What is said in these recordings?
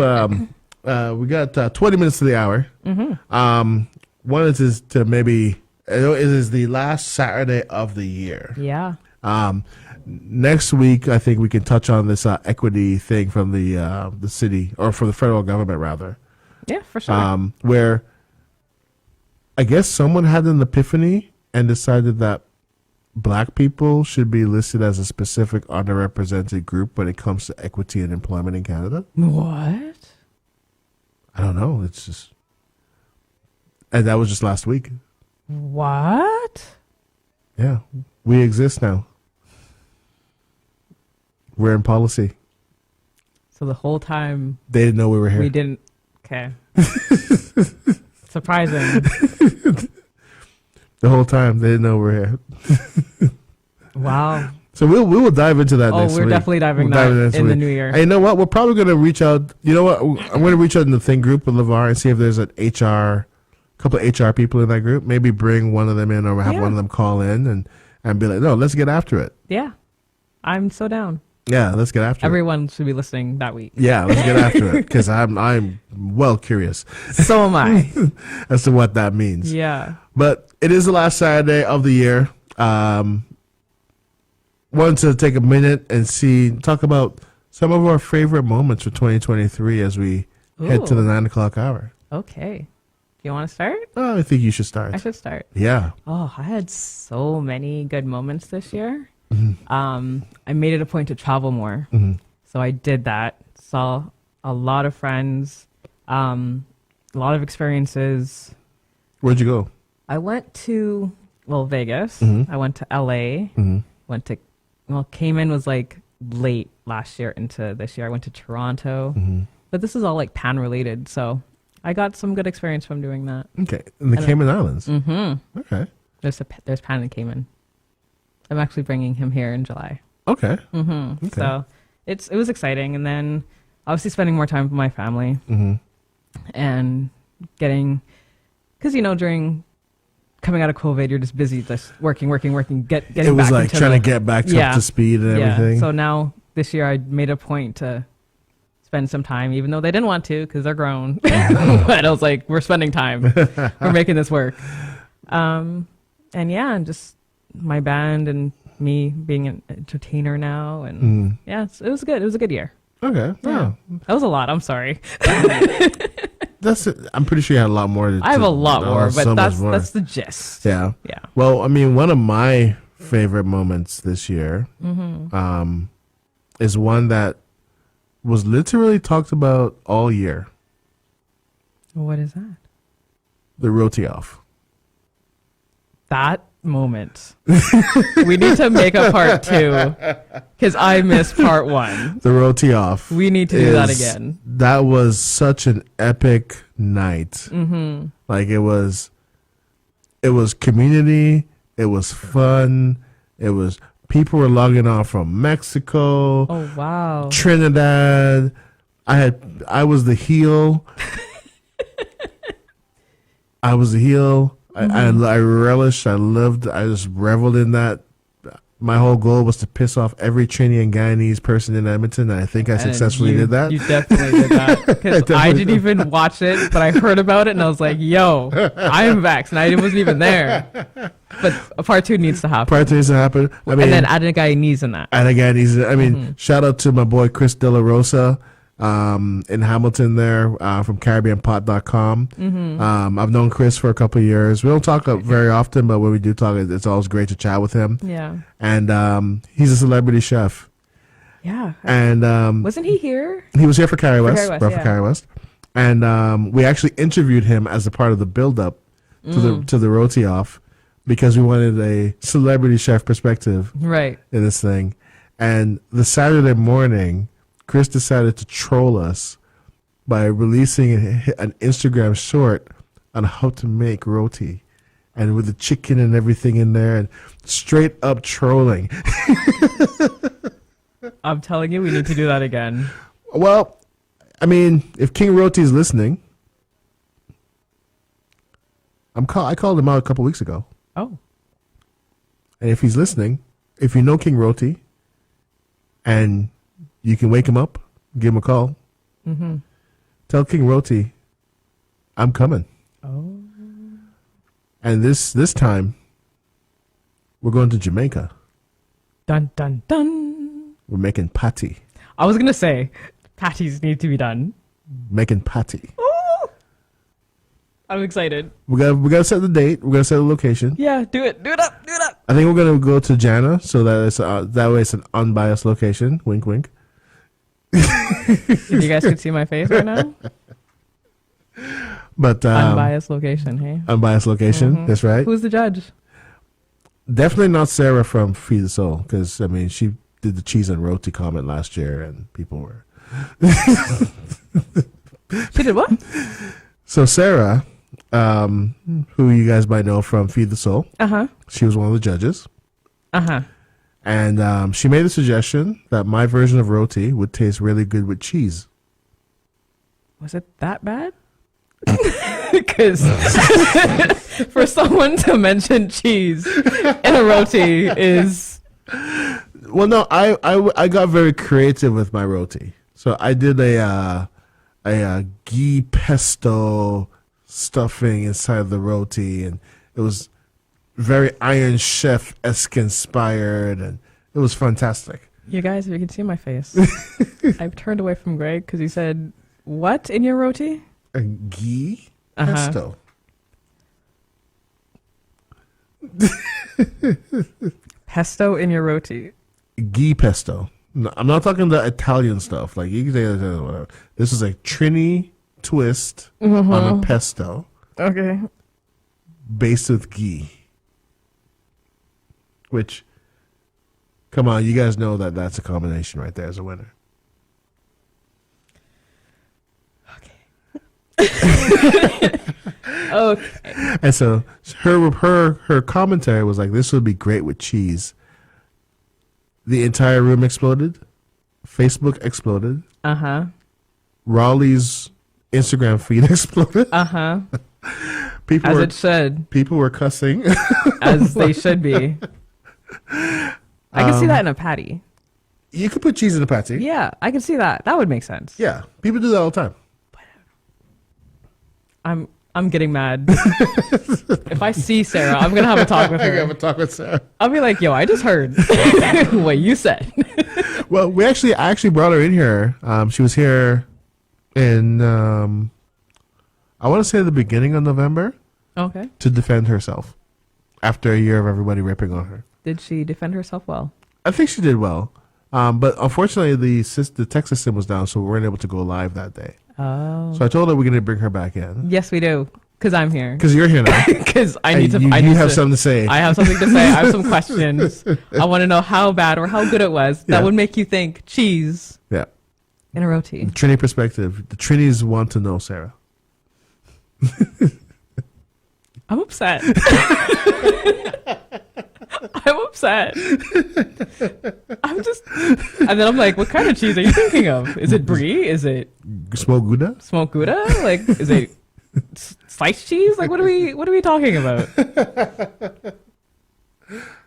We got 20 minutes to the hour. One is to maybe it is the last Saturday of the year. Yeah. Next week, I think we can touch on this equity thing from the city, or from the federal government rather. Yeah, for sure. Where I guess someone had an epiphany and decided that Black people should be listed as a specific underrepresented group when it comes to equity and employment in Canada. What? I don't know. It's just, and that was just last week. What? Yeah, we exist now. We're in policy. So the whole time They didn't know we were here. we didn't. Okay. Surprising. The whole time they didn't know we were here. Wow. So we will dive into that next week. We're definitely diving in the new year. And you know what? We're probably going to reach out. You know what? I'm going to reach out in the thing group with LeVar and see if there's an couple of HR people in that group. Maybe bring one of them in, or have one of them call in and be like, no, let's get after it. Yeah. I'm so down. Yeah, let's get after it. Everyone should be listening that week. Yeah, let's get after it, because I'm well curious. So am I. As to what that means. Yeah. But it is the last Saturday of the year. Wanted to take a minute and talk about some of our favorite moments for 2023 as we head to the 9 o'clock hour. Okay. Do you want to start? Oh, I think you should start. I should start. Yeah. Oh, I had so many good moments this year. I made it a point to travel more. So I did that. Saw a lot of friends, a lot of experiences. Where'd you go? I went to, Vegas. I went to LA. Cayman was like late last year into this year. I went to Toronto. But this is all like pan related. So I got some good experience from doing that. Okay. In the Cayman Islands? Okay. There's pan in Cayman. I'm actually bringing him here in July. Okay. Okay. So it was exciting. And then obviously spending more time with my family and getting, because, during coming out of COVID, you're just busy, just working, getting back. It was like trying to get back up to speed and everything. So now this year I made a point to spend some time, even though they didn't want to because they're grown. But I was like, we're spending time. We're making this work. And just my band and me being an entertainer now. And it was good. It was a good year. Okay. Yeah. That was a lot. I'm sorry. That's it. I'm pretty sure you had a lot more. I have a lot more, but that's the gist. Yeah. Yeah. Well, I mean, one of my favorite moments this year is one that was literally talked about all year. What is that? The roti off. That moment. We need to make a part 2 because I missed part 1. The roti off. We need to do that again. That was such an epic night. Like it was community. It was fun. It was people were logging on from Mexico. Oh wow. Trinidad. I was the heel. I was the heel. I relished. I loved. I just reveled in that. My whole goal was to piss off every Trini and Guyanese person in Edmonton, and I think I successfully did that. You definitely did that. Because I didn't even watch it, but I heard about it, and I was like, yo, I'm vaxxed, and I wasn't even there. But a part 2 needs to happen. Part 2 needs to happen. I mean, and then add a Guyanese in that. Add a Guyanese. I mean, shout out to my boy Chris De La Rosa in Hamilton there from CaribbeanPot.com. I've known Chris for a couple of years. We don't talk very often, but when we do talk, it's always great to chat with him. Yeah. And he's a celebrity chef. Yeah. And wasn't he here? He was here for Carrie West. For Carrie West. And we actually interviewed him as a part of the build-up to the roti off because we wanted a celebrity chef perspective in this thing. And the Saturday morning, Chris decided to troll us by releasing an Instagram short on how to make roti, and with the chicken and everything in there, and straight up trolling. I'm telling you, we need to do that again. Well, I mean, if King Roti is listening, I called him out a couple weeks ago. Oh. And if he's listening, if you know King Roti, and you can wake him up, give him a call. tell King Roti, I'm coming. Oh. And this time, we're going to Jamaica. Dun, dun, dun. We're making patty. I was going to say, patties need to be done. Making patty. Oh, I'm excited. We gotta set the date. We're gonna set the location. Yeah, do it. Do it up. Do it up. I think we're gonna go to Jana, so that way it's an unbiased location. Wink, wink. If you guys could see my face right now. But Unbiased location, hey? Unbiased location. Mm-hmm. That's right. Who's the judge? Definitely not Sarah from Feed the Soul, because I mean she did the cheese and roti comment last year, and people were. She did what? So Sarah, who you guys might know from Feed the Soul, she was one of the judges, and she made a suggestion that my version of roti would taste really good with cheese. Was it that bad? Because for someone to mention cheese in a roti is... Well, no, I got very creative with my roti. So I did a ghee pesto stuffing inside the roti, and it was very Iron Chef-esque inspired, and it was fantastic. You guys, if you can see my face, I've turned away from Greg because he said, "What in your roti?" A ghee pesto. Pesto in your roti. Ghee pesto. No, I'm not talking the Italian stuff. Like you can say whatever. This is a Trini twist on a pesto. Okay. Based with ghee. Which, come on, you guys know that's a combination right there as a winner. Okay. And so her commentary was like, this would be great with cheese. The entire room exploded. Facebook exploded. Raleigh's Instagram feed exploded. People it should. People were cussing. As they should be. I can see that in a patty. You could put cheese in a patty. Yeah, I can see that. That would make sense. Yeah, people do that all the time. I'm getting mad. If I see Sarah, I'm gonna have a talk with her. Have a talk with Sarah. I'll be like, "Yo, I just heard what you said." Well, I actually brought her in here. She was here in I want to say the beginning of November. Okay. To defend herself after a year of everybody ripping on her. Did she defend herself well? I think she did well. But unfortunately, the tech system was down, so we weren't able to go live that day. Oh. So I told her we're going to bring her back in. Yes, we do. Because I'm here. Because you're here now. Because I need to. You have something to say. I have something to say. I have some questions. I want to know how bad or how good it was. That would make you think cheese. Yeah. In a roti. The Trini perspective. The Trinis want to know, Sarah. I'm upset. I'm upset. I'm just, and then I'm like, what kind of cheese are you thinking of? Is it brie? Is it smoked Gouda? Smoked Gouda? Like, is it sliced cheese? Like, what are we talking about?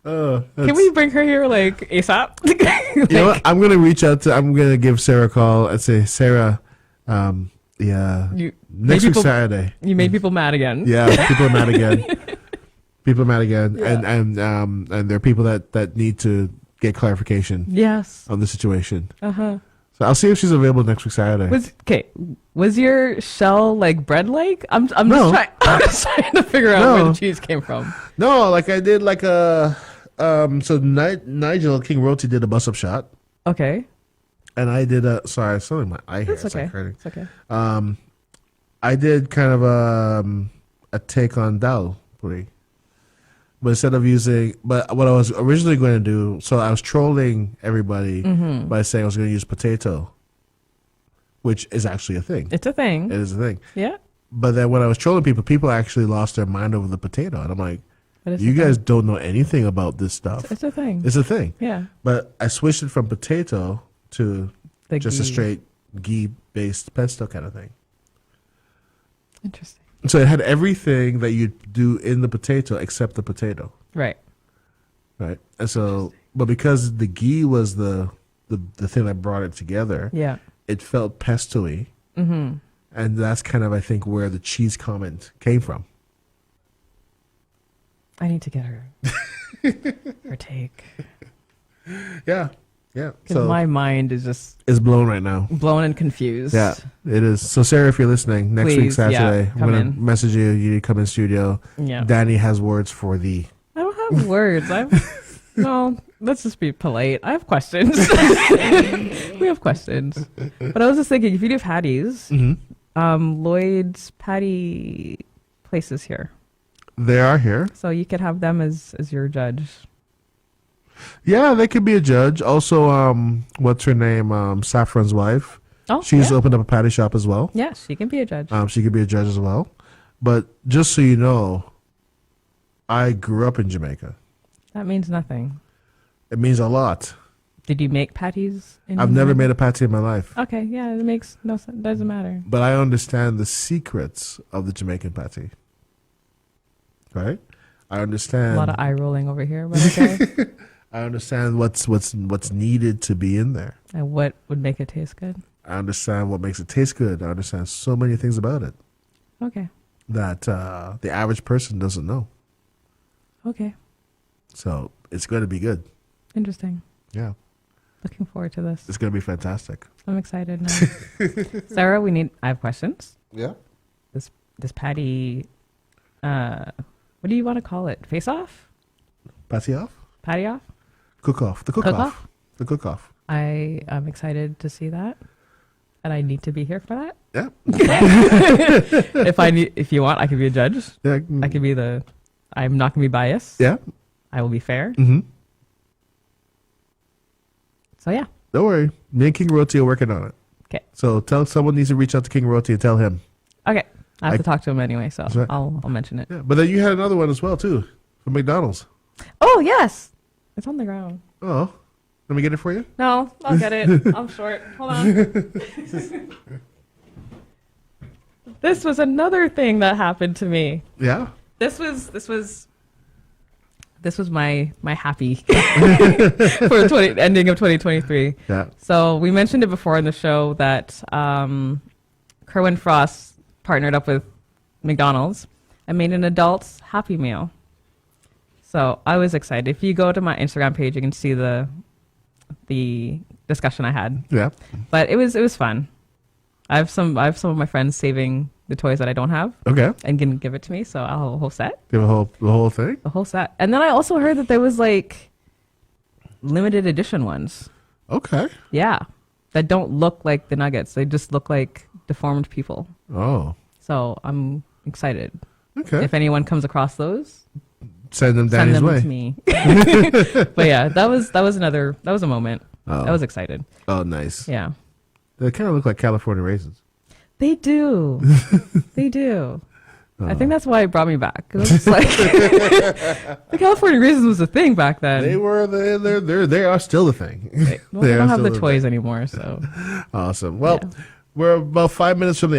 Can we bring her here like ASAP? Like, you know what? I'm gonna give Sarah a call and say, Sarah, next week Saturday. You made people mad again. Yeah, people are mad again. People are mad again, yeah. and there are people that need to get clarification. Yes. On the situation. So I'll see if she's available next week Saturday. Was your shell like bread like? I'm just trying to figure out where the cheese came from. No, like I did like a so Nigel King Roti did a bus up shot. Okay. And I did sorry, it's something my eye here. It's okay. It's okay. I did kind of a take on dal puri. But instead of but what I was originally going to do, so I was trolling everybody by saying I was going to use potato, which is actually a thing. It's a thing. It is a thing. Yeah. But then when I was trolling people actually lost their mind over the potato. And I'm like, you guys don't know anything about this stuff. It's a thing. It's a thing. Yeah. But I switched it from potato to just a straight ghee-based pesto kind of thing. Interesting. So it had everything that you'd do in the potato except the potato. Right. Right. And so, but because the ghee was the thing that brought it together, it felt pesto-y. And that's kind of, I think, where the cheese comment came from. I need to get her her take. Yeah. Because my mind is blown right now. Blown and confused. Yeah, it is. So, Sarah, if you're listening, next week, Saturday, I'm going to message you. You need to come in studio. Yeah. Dani has words for thee. I don't have words. No, let's just be polite. I have questions. We have questions. But I was just thinking, if you do patties, Lloyd's patty places here. They are here. So you could have them as your judge. Yeah, they could be a judge. Also, what's her name? Saffron's wife. Oh, she's opened up a patty shop as well. Yeah, she can be a judge. She could be a judge as well. But just so you know, I grew up in Jamaica. That means nothing. It means a lot. Did you make patties? I've never made a patty in my life. Okay, yeah, it makes no sense. Doesn't matter. But I understand the secrets of the Jamaican patty. Right? I understand. A lot of eye rolling over here, but okay. I understand what's needed to be in there. And what would make it taste good? I understand what makes it taste good. I understand so many things about it. Okay. That the average person doesn't know. Okay. So it's going to be good. Interesting. Yeah. Looking forward to this. It's going to be fantastic. I'm excited now. Sarah, I have questions. Yeah. This patty, what do you want to call it? Face off? Patty off? Patty off? Cook off. The cook off. The cook off. I am excited to see that. And I need to be here for that. Yeah. If you want, I could be a judge. Yeah. I could be I'm not going to be biased. Yeah. I will be fair. Mm-hmm. So yeah. Don't worry. Me and King Roti are working on it. Okay. So someone needs to reach out to King Roti and tell him. Okay. I have to talk to him anyway, so right. I'll mention it. Yeah. But then you had another one as well too, from McDonald's. Oh yes. It's on the ground. Oh. Let me get it for you? No, I'll get it. I'm short. Hold on. This was another thing that happened to me. Yeah. This was my happy for ending of 2023. Yeah. So we mentioned it before in the show that Kerwin Frost partnered up with McDonald's and made an adult's Happy Meal. So I was excited. If you go to my Instagram page, you can see the discussion I had. Yeah. But it was fun. I have some of my friends saving the toys that I don't have. Okay. And can give it to me, so I'll have a whole set. Give the whole thing? The whole set. And then I also heard that there was like limited edition ones. Okay. Yeah. That don't look like the nuggets. They just look like deformed people. Oh. So I'm excited. Okay. If anyone comes across those, send them Dani's way. To me. But yeah, that was a moment. Oh. I was excited. Oh, nice. Yeah. They kind of look like California raisins. They do. They do. Oh. I think that's why it brought me back. Cause it's like the California raisins was a thing back then. They were. They are still the thing. They don't have the toys anymore. So awesome. Well, we're about 5 minutes from the